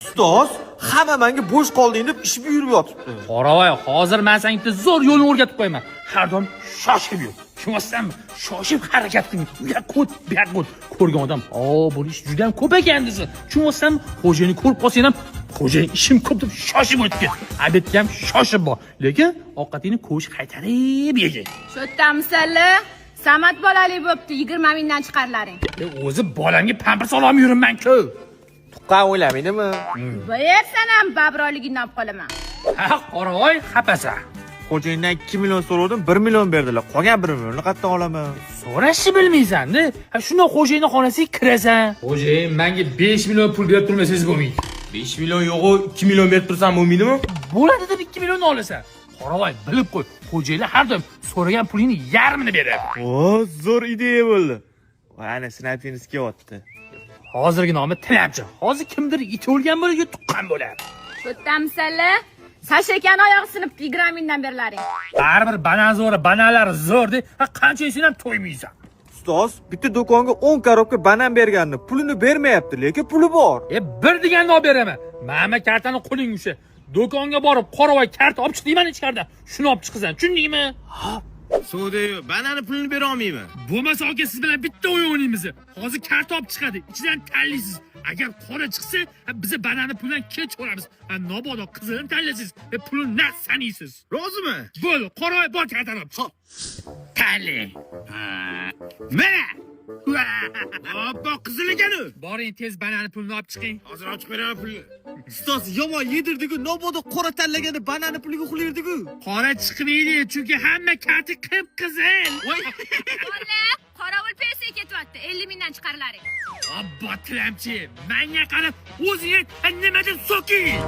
Ustoz, hamma menga bo'sh qolding deb ish buyurib yotibdi. Qoravoy, hozir men senga bitta zo'r yo'lni o'rgatib qo'yaman. Har doim shoshib yur. Tushunasizmi? Shoshib harakat qiling. Bu yoq o't. Ko'rgan odam, bo'lish juda ham ko'p ekan desa. Tushunasizmi? Xo'jayinni ko'rib qolsang ham, xo'jayin ishim ko'p deb shoshib o'tgan. Obedga ham shoshib bor. Lekin ovqatingni ko'sh qaytarib yegin. Shu yerda Samat bolali bo'pti, 20 mingdan chiqarlaring. O'zi bolamga pampers olib yuribman-ku. Tuqqan o'ylamaydimi? Bersan ham babroligingni olib qolaman. Ha, qoravoy, xapasan. Xo'jayindan 2 million so'radim, 1 million berdilar. Qolgan 1 millionni qayerdan olaman? So'rashni bilmaysan-da. Ha, shunday xo'jayinning xonasiga kirasan. Xo'jayin, menga 5 million pul berib turmasangiz bo'lmaydi. 5 million yo'q-ku, 2 million berib tursam bo'lmaydimi? Bo'ladi deb 2 millionni olasan. Qoravoy, bilib qo'y. Xo'jayinlar har doim so'ragan pulingni yarmini beradi. Zo'r ideya bo'ldi. Ana snayperimiz kelyapti. Hozirgi nomi Tilamchi. Hozir kimdir it o'lgan bo'ladi, tuqqan bo'ladi. Shu yerda Sashakani oyog'i sinib 20 mingdan berlaring. Baribir banan zo'ri, bananlar zo'r deb, qancha yesang ham to'ymaysan. Ustoz, bitta do'konga 10 korobka banan berganni, pulini bermayapti, lekin puli bor. Bir deganda olib beraman. Mana kartani qo'ling usha. Do'konga borib, qoravoy karta olib chiq deyman ichkaridan. Shuni olib chiqasan, tushundingmi? Suvda banani pulini bera olmayman. Bo'lmasa aka siz bilan bitta o'yin o'ynaymiz. Hozir karta olib chiqadi. Ichidan tanlaysiz. Agar qora chiqsa, biz banani puldan kech ko'ramiz. Nobodo qizini tanlaysiz va pulni naq sanaysiz. Rozimi? Bo'l, qoravoy bor kartani olib chiq. Tanlang. Mana. Hoppa, qizil ekan-u. Boring tez banani pulni olib chiqing. Hozir ochib beraman pulni. Ustoz, yomon yedirdi-ku, nobodo qora tanlaganda banani puliga uxlaydi-ku. Qora chiqmaydi, chunki hamma karti qip-qizil. Qorovul pensiya ketyapti, 50 mingdan chiqarlaring. Abba Tilamchi, menga qarab o'zing nima deb so'king.